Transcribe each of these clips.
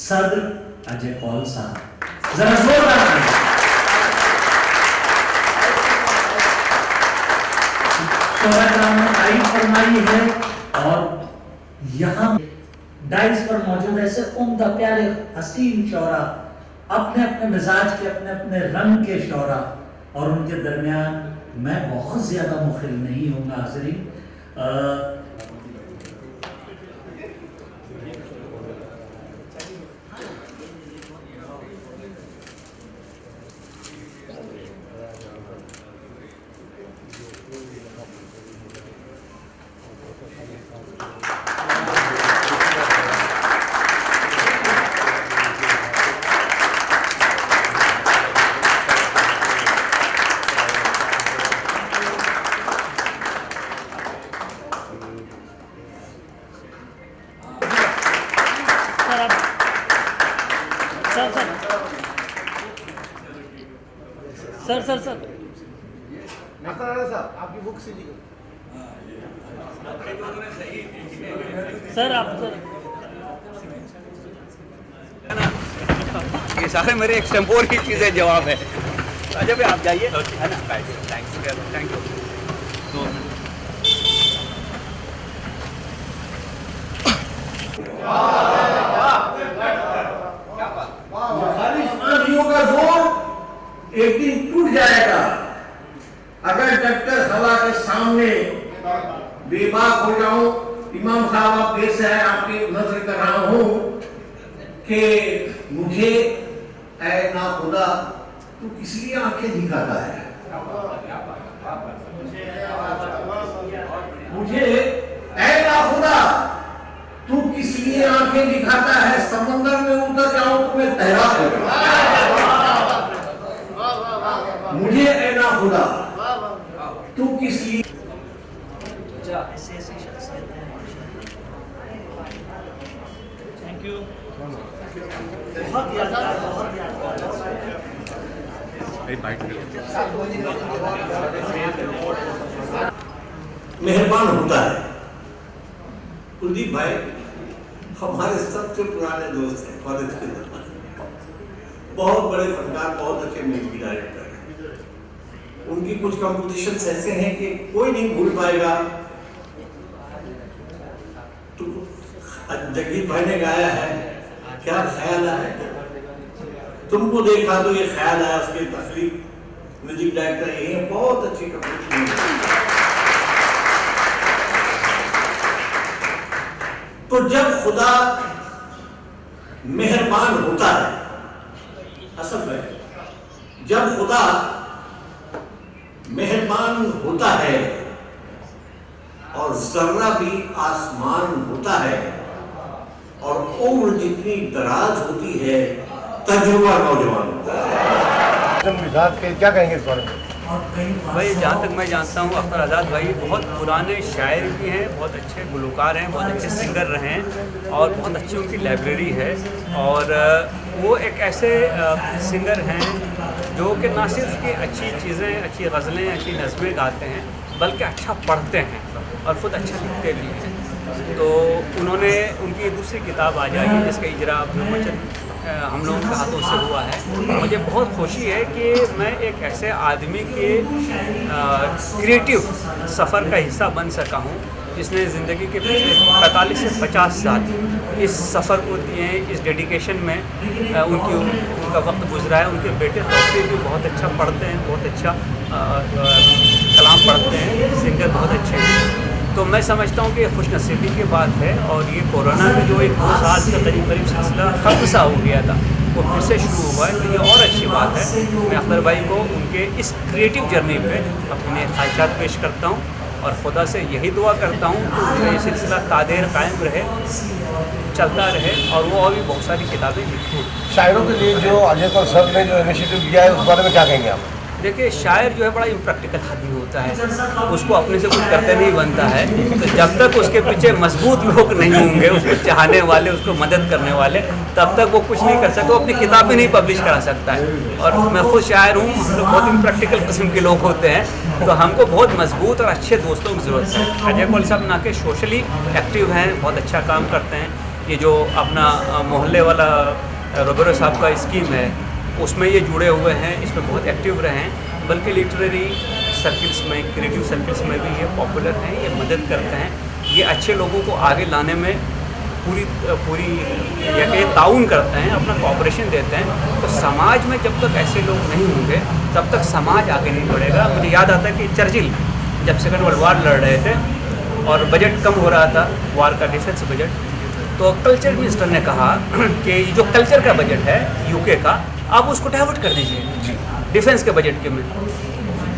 सदर अजय कौल साहब, जरा जोरदार तारीफ फरमाई है। और यहाँ डाइस पर मौजूद ऐसे उम्दा प्यारे हसीन शौरा, अपने अपने मिजाज के अपने अपने रंग के शौरा, और उनके दरमियान मैं बहुत ज्यादा मुखिल नहीं हूँगा हाज़रीन। सर आपकी बुक से सर आप सर ये सारे मेरे एक्सटेम्पोर की चीज़ें जवाब है। अच्छा भाई आप जाइए, है ना? Thank you. 2 मिनट। का जोर एक दिन टूट जाएगा अगर डॉक्टर हवा के सामने बेबाक हो जाऊं। इमाम साहब आप देर से है, आपकी नजर कर रहा हूं कि मुझे ऐ ना खुदा तू किस लिए आंखें दिखाता है, मुझे ऐ ना खुदा तू किस लिए आंखें दिखाता है, समंदर में उतर जाऊं तुम्हें तैरा मुझे ऐ ना खुदा तू किस लिए। Thank you. बहुत मेहरबान होता है। कुलदीप भाई हमारे सबसे पुराने दोस्त हैं, कॉलेज के दौरान बहुत बड़े फनकार, बहुत अच्छे म्यूजिक डायरेक्टर हैं। उनकी कुछ कंपोजिशंस ऐसे हैं कि कोई नहीं भूल पाएगा। तो जगजीत भाई ने गाया है, क्या ख्याल आया तुमको देखा तो ये ख्याल आया, उसके तस्वीर म्यूजिक डायरेक्टर यही है, बहुत अच्छी कंपोजिशन। तो जब खुदा मेहरबान होता है, असल में जब खुदा मेहरबान होता है और जर्रा भी आसमान होता है और उम्र जितनी दराज होती है तजुर्बा नौजवान होता है। मिजाज के क्या कहेंगे इस बारे में? भाई जहाँ तक मैं जानता हूँ अख्तर आज़ाद भाई बहुत पुराने शायर भी हैं, बहुत अच्छे गुलकार हैं, बहुत अच्छे सिंगर रहे हैं और बहुत अच्छी उनकी लाइब्रेरी है। और वो एक ऐसे सिंगर हैं जो कि ना सिर्फ कि अच्छी चीज़ें, अच्छी गज़लें, अच्छी नज़में गाते हैं, बल्कि अच्छा पढ़ते हैं और ख़ुद अच्छा लिखते भी हैं। तो उन्होंने उनकी दूसरी किताब आ जाएगी जिसका इजरा विमोचन हम लोगों के हाथों से हुआ है। मुझे बहुत खुशी है कि मैं एक ऐसे आदमी के क्रिएटिव सफ़र का हिस्सा बन सका हूँ जिसने ज़िंदगी के पिछले 45 से 50 साल इस सफ़र को दिए हैं, इस डेडिकेशन में उनका वक्त गुजरा है। उनके बेटे तौसीर भी बहुत अच्छा पढ़ते हैं, बहुत अच्छा कलाम पढ़ते हैं, सिंगर बहुत अच्छे हैं। तो मैं समझता हूँ कि ये खुशनसीबी की बात है। और ये कोरोना में जो एक 2 साल का करीब सिलसिला खत्म सा हो गया था, वो फिर से शुरू हुआ है, तो ये और अच्छी बात है। मैं अख्तर भाई को उनके इस क्रिएटिव जर्नी पे अपने ख्वाहिशात पेश करता हूँ और खुदा से यही दुआ करता हूँ कि ये सिलसिला तादेर कायम रहे, चलता रहे और वो और भी बहुत सारी किताबें लिखें। शायरों के लिए जो अजय कौल सर ने जो इनिशिएटिव लिया है उस बारे में क्या कहेंगे आप? देखिए शायर जो है बड़ा इम्प्रैक्टिकल आदमी होता है, उसको अपने से कुछ करते नहीं बनता है। तो जब तक उसके पीछे मजबूत लोग नहीं होंगे, उसको चाहने वाले, उसको मदद करने वाले, तब तक वो कुछ नहीं कर सकता, वो अपनी किताबें नहीं पब्लिश करा सकता है। और मैं खुद शायर हूँ, हम लोग बहुत इम्प्रैक्टिकल किस्म के लोग होते हैं, तो हमको बहुत मजबूत और अच्छे दोस्तों की ज़रूरत है। अजय कौल साहब ना के सोशली एक्टिव हैं, बहुत अच्छा काम करते हैं, ये जो अपना मोहल्ले वाला रोबेरो साहब का स्कीम है उसमें ये जुड़े हुए हैं, इसमें बहुत एक्टिव रहे हैं, बल्कि लिटरेरी सर्किल्स में, क्रिएटिव सर्किल्स में भी ये पॉपुलर हैं, ये मदद करते हैं, ये अच्छे लोगों को आगे लाने में पूरी ये ताउन करते हैं, अपना कॉपरेशन देते हैं। तो समाज में जब तक ऐसे लोग नहीं होंगे तब तक समाज आगे नहीं बढ़ेगा। मुझे याद आता है कि चर्चिल जब सेकेंड वर्ल्ड वार लड़ रहे थे और बजट कम हो रहा था वार का, डिफेंस बजट, तो कल्चर मिनिस्टर ने कहा कि जो कल्चर का बजट है यूके का, आप उसको डाइवर्ट कर दीजिए डिफेंस के बजट के में।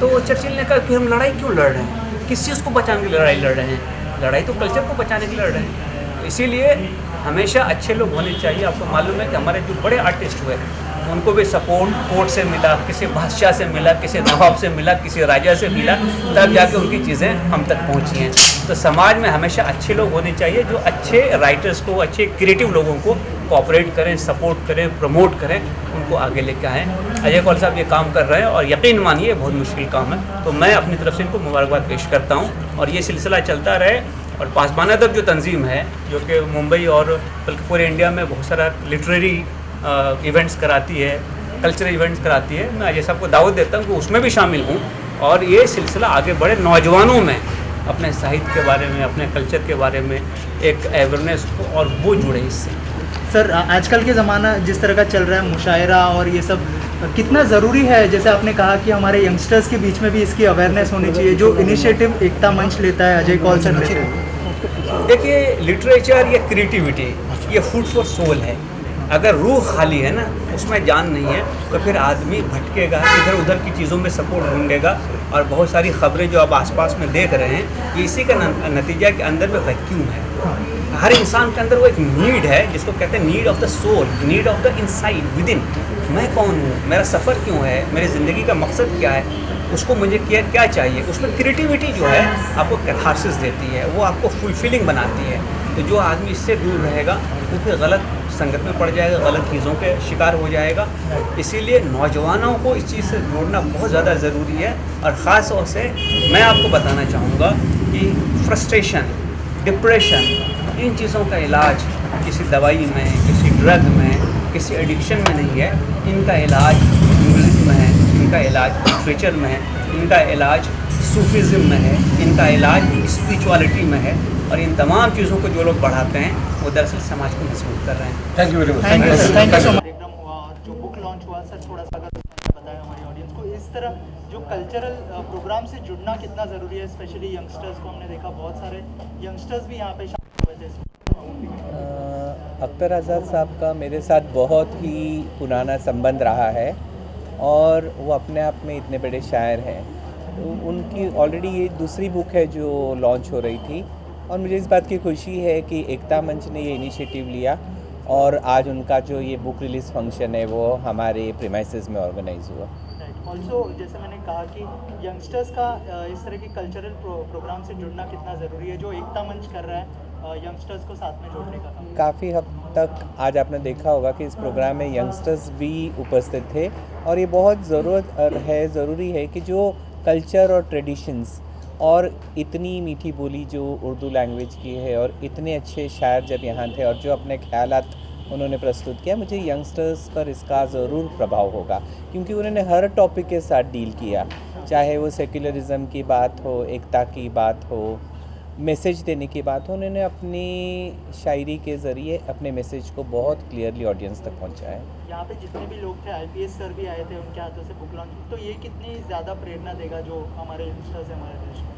तो चर्चिल ने कहा कि हम लड़ाई क्यों लड़ रहे हैं, किस चीज़ को बचाने के लिए लड़ाई लड़ रहे हैं, लड़ाई तो कल्चर को बचाने के लिए लड़ रहे हैं। इसीलिए हमेशा अच्छे लोग होने चाहिए। आपको मालूम है कि हमारे जो बड़े आर्टिस्ट हुए उनको भी सपोर्ट कोर्ट से मिला, किसी बादशाह से मिला, किसी नवाब से मिला, किसी राजा से मिला, तब जाके उनकी चीज़ें हम तक पहुंची हैं। तो समाज में हमेशा अच्छे लोग होने चाहिए जो अच्छे राइटर्स को, अच्छे क्रिएटिव लोगों को कोऑपरेट करें, सपोर्ट करें, प्रमोट करें, उनको आगे लेके आएँ। अजय कौल साहब ये काम कर रहे हैं और यकीन मानिए बहुत मुश्किल काम है। तो मैं अपनी तरफ से इनको मुबारकबाद पेश करता हूँ और ये सिलसिला चलता रहे। और पासबान अदब जो तंजीम है जो कि मुंबई और बल्कि पूरे इंडिया में बहुत सारा लिटरेरी इवेंट्स कराती है, कल्चरल इवेंट्स कराती है, मैं अजय साहब को दावत देता हूँ कि उसमें भी शामिल हूँ और ये सिलसिला आगे बढ़े, नौजवानों में अपने साहित्य के बारे में, अपने कल्चर के बारे में एक अवेयरनेस हो और वो जुड़े इससे। सर, आजकल के ज़माना जिस तरह का चल रहा है, मुशायरा और ये सब कितना ज़रूरी है? जैसे आपने कहा कि हमारे यंगस्टर्स के बीच में भी इसकी अवेयरनेस होनी चाहिए, जो इनिशिएटिव एकता मंच लेता है, अजय कौल सर लेते हैं। देखिए, लिटरेचर या क्रिएटिविटी ये फूड फॉर सोल है। अगर रूह खाली है ना, उसमें जान नहीं है, तो फिर आदमी भटकेगा, इधर उधर की चीज़ों में सपोर्ट ढूंढेगा और बहुत सारी खबरें जो आप आसपास में देख रहे हैं, ये इसी का नतीजा के अंदर में वैक्यूम है। हर इंसान के अंदर वो एक नीड है जिसको कहते हैं need of the soul, need of the inside within. मैं कौन हूँ, मेरा सफ़र क्यों है, मेरी ज़िंदगी का मकसद क्या है, उसको मुझे क्या चाहिए। उसमें क्रिएटिविटी जो है आपको कैथारसिस देती है, वो आपको फुलफिलिंग बनाती है। तो जो आदमी इससे दूर रहेगा वो फिर गलत संगत में पड़ जाएगा, गलत चीज़ों के शिकार हो जाएगा। इसीलिए नौजवानों को इस चीज़ से जोड़ना बहुत ज़्यादा ज़रूरी है। और ख़ास तौर से मैं आपको बताना चाहूँगा कि फ्रस्ट्रेशन, डिप्रेशन, इन चीज़ों का इलाज किसी दवाई में, किसी ड्रग में, किसी एडिक्शन में नहीं है। इनका इलाज म्यूज़िक में है, इनका इलाज लिटरेचर में है, इनका इलाज सूफीज़म में है, इनका इलाज स्पिरिचुअलिटी में है। और इन तमाम चीज़ों को जो लोग बढ़ाते हैं वो दरअसल समाज को मजबूत कर रहे हैं। Thank you very much. Thank you sir, thank you so much. कार्यक्रम हुआ और जो बुक लॉन्च हुआ, सर थोड़ा सा अगर बताया हमारी ऑडियंस को, इस तरह जो कल्चरल प्रोग्राम से जुड़ना कितना ज़रूरी है, स्पेशली यंगस्टर्स को। हमने देखा बहुत सारे यंगस्टर्स भी यहाँ पे शामिल हुए थे। अख्तर आज़ाद साहब का मेरे साथ बहुत ही पुराना संबंध रहा है और वो अपने आप में इतने बड़े शायर हैं। तो उनकी ऑलरेडी ये दूसरी बुक है जो लॉन्च हो रही थी और मुझे इस बात की खुशी है कि एकता मंच ने ये इनिशिएटिव लिया और आज उनका जो ये बुक रिलीज़ फंक्शन है वो हमारे प्रीमाइसेस में ऑर्गेनाइज हुआ। ऑल्सो जैसे मैंने कहा कि यंगस्टर्स का इस तरह की कल्चरल प्रोग्राम से जुड़ना कितना ज़रूरी है, जो एकता मंच कर रहा है यंगस्टर्स को साथ में जोड़ने का काम। काफ़ी हद तक आज आपने देखा होगा कि इस प्रोग्राम में यंगस्टर्स भी उपस्थित थे और ये बहुत ज़रूरी है कि जो कल्चर और ट्रेडिशंस और इतनी मीठी बोली जो उर्दू लैंग्वेज की है और इतने अच्छे शायर जब यहाँ थे और जो अपने ख्यालात उन्होंने प्रस्तुत किया, मुझे यंगस्टर्स पर इसका ज़रूर प्रभाव होगा क्योंकि उन्होंने हर टॉपिक के साथ डील किया, चाहे वो सेक्युलरिज्म की बात हो, एकता की बात हो, मैसेज देने की बात हो। उन्होंने अपनी शायरी के ज़रिए अपने मैसेज को बहुत क्लियरली ऑडियंस तक पहुंचाया है। यहाँ पे जितने भी लोग थे, IPS सर भी आए थे, उनके हाथों से बुक लॉन्च, तो ये कितनी ज़्यादा प्रेरणा देगा जो हमारे यंगस्टर्स हैं हमारे देश में।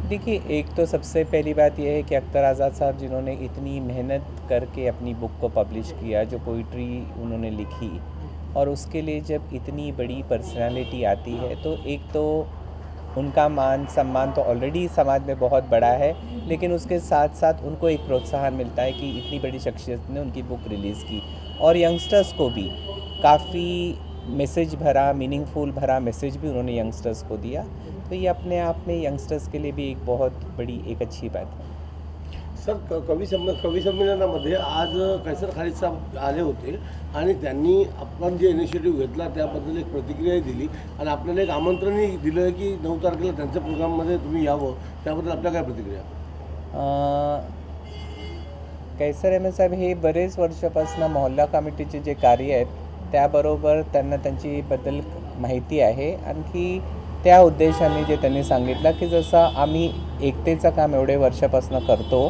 देखिए, एक तो सबसे पहली बात यह है कि अख्तर आज़ाद साहब जिन्होंने इतनी मेहनत करके अपनी बुक को पब्लिश किया, जो पोइट्री उन्होंने लिखी और उसके लिए जब इतनी बड़ी पर्सनालिटी आती है तो एक तो उनका मान सम्मान तो ऑलरेडी समाज में बहुत बड़ा है, लेकिन उसके साथ साथ उनको एक प्रोत्साहन मिलता है कि इतनी बड़ी शख्सियत ने उनकी बुक रिलीज़ की और यंगस्टर्स को भी काफ़ी मैसेज भरा, मीनिंगफुल भरा मैसेज भी उन्होंने यंगस्टर्स को दिया। तो ये अपने आप में यंगस्टर्स के लिए भी एक बहुत बड़ी एक अच्छी बात है। सर, कवी संमेलनामध्ये आज कैसर खालिद साहेब आले होते आणि त्यांनी आपण जे इनिशिएटिव्ह घेतला त्याबद्दल एक प्रतिक्रिया दिली आणि आपल्याला एक आमंत्रणही दिलं की 9 तारखेला त्यांच्या प्रोग्राममध्ये तुम्ही यावं, त्याबद्दल आपल्या काय प्रतिक्रिया? कैसर एम साहेब हे बरेच वर्षापासून मोहल्ला कमिटीचे जे कार्य आहेत त्याबरोबर त्यांना त्यांच्याबद्दल माहिती आहे. आणखी त्या उद्देशाने जे त्यांनी सांगितलं की जसं आम्ही एकतेचं काम एवढे वर्षापासून करतो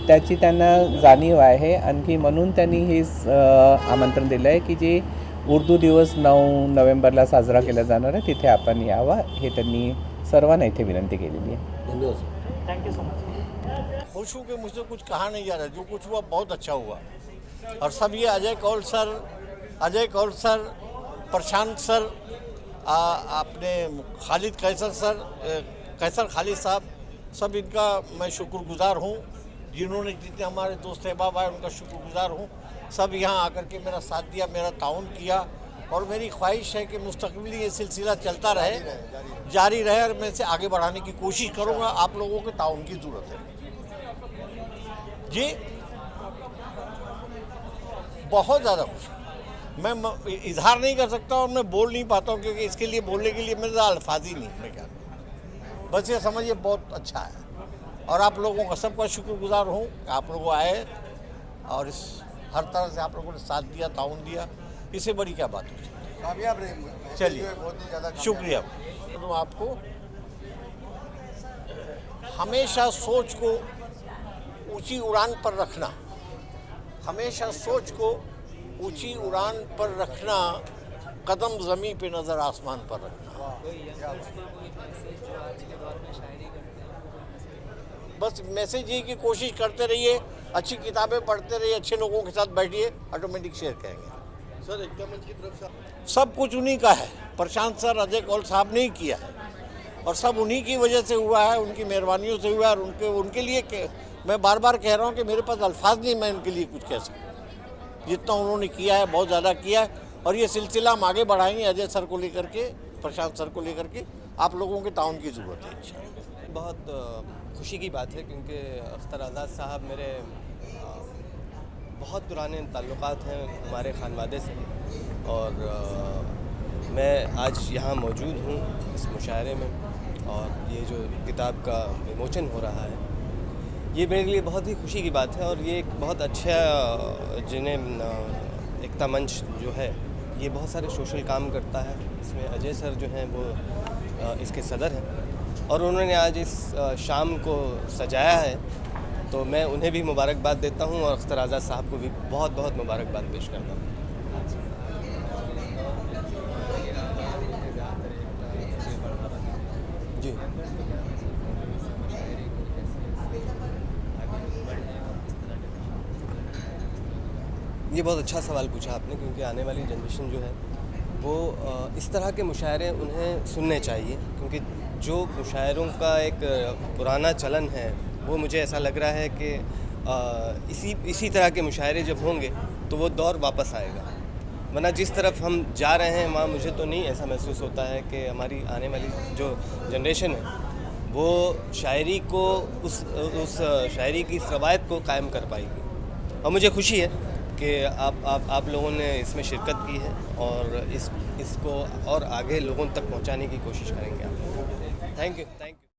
त्याची त्यांना जाणीव आहे. आणखी म्हणून त्यांनी हे आमंत्रण दिलं आहे की जे उर्दू दिवस 9 नोव्हेंबरला साजरा केला जाणार आहे तिथे आपण यावं हे त्यांनी सर्वांना इथे विनंती केलेली आहे. धन्यवाद sir. Thank you so much. खुश हूँ कि मुझसे कुछ कहा नहीं जा रहा, जो कुछ हुआ बहुत अच्छा हुआ. और सब ये अजय कौल सर, प्रशांत सर, अपने खालिद कैसर खालिद साहब, सब इनका मैं शुक्रगुजार हूँ. जिन्होंने जितने हमारे दोस्त अहबाब आए उनका शुक्रगुजार हूँ. सब यहाँ आकर के मेरा साथ दिया, मेरा ताउन किया. और मेरी ख्वाहिश है कि मुस्तकबिल ये सिलसिला चलता रहे, जारी रहे और मैं इसे आगे बढ़ाने की कोशिश करूँगा. आप लोगों के ताउन की ज़रूरत है जी. बहुत ज़्यादा खुश. मैं इजहार नहीं कर सकता और मैं बोल नहीं पाता हूँ क्योंकि इसके लिए बोलने के लिए मेरे अल्फाज ही नहीं है. क्या बस ये समझिए बहुत अच्छा है. और आप लोगों का सबका शुक्रगुजार हूँ कि आप लोग आए और इस हर तरह से आप लोगों ने साथ दिया, ताउन दिया. इससे बड़ी क्या बात हो. कामयाब रहे. चलिए शुक्रिया. तो आपको हमेशा सोच को ऊंची उड़ान पर रखना, हमेशा सोच को ऊंची उड़ान पर रखना, कदम ज़मीन पे नज़र आसमान पर रखना. बस मैसेज ये की कोशिश करते रहिए, अच्छी किताबें पढ़ते रहिए, अच्छे लोगों के साथ बैठिए, ऑटोमेटिक शेयर करेंगे. सर एकता मंच की तरफ से सब कुछ उन्हीं का है. प्रशांत सर, अजय कौल साहब ने ही किया है और सब उन्हीं की वजह से हुआ है, उनकी मेहरबानियों से हुआ है. और उनके लिए मैं बार बार कह रहा हूँ कि मेरे पास अल्फाज नहीं मैं उनके लिए कुछ कह सकता. जितना उन्होंने किया है बहुत ज़्यादा किया है. और ये सिलसिला हम आगे बढ़ाएंगे अजय सर को लेकर के, प्रशांत सर को लेकर के. आप लोगों के ताउन की ज़रूरत है इंशाल्लाह. बहुत खुशी की बात है क्योंकि अख्तर आज़ाद साहब मेरे बहुत पुराने ताल्लुकात हैं हमारे खानवादे से. और मैं आज यहाँ मौजूद हूँ इस मुशायरे में और ये जो किताब का विमोचन हो रहा है ये मेरे लिए बहुत ही खुशी की बात है. और ये एक बहुत अच्छा जिन्हें एकता मंच जो है ये बहुत सारे सोशल काम करता है. इसमें अजय सर जो हैं वो इसके सदर हैं और उन्होंने आज इस शाम को सजाया है. तो मैं उन्हें भी मुबारकबाद देता हूँ और अख्तर आज़ाद साहब को भी बहुत बहुत मुबारकबाद पेश करता हूँ. जी ये बहुत अच्छा सवाल पूछा आपने क्योंकि आने वाली जनरेशन जो है वो इस तरह के मुशायरे उन्हें सुनने चाहिए. क्योंकि जो मुशायरों का एक पुराना चलन है वो मुझे ऐसा लग रहा है कि इसी तरह के मुशायरे जब होंगे तो वो दौर वापस आएगा. वरना जिस तरफ हम जा रहे हैं वहाँ मुझे तो नहीं ऐसा महसूस होता है कि हमारी आने वाली जो जनरेशन है वो शायरी को उस शायरी की इस रवायत को कायम कर पाएगी. और मुझे खुशी है कि आप लोगों ने इसमें शिरकत की है और इसको और आगे लोगों तक पहुंचाने की कोशिश करेंगे आप. Thank you.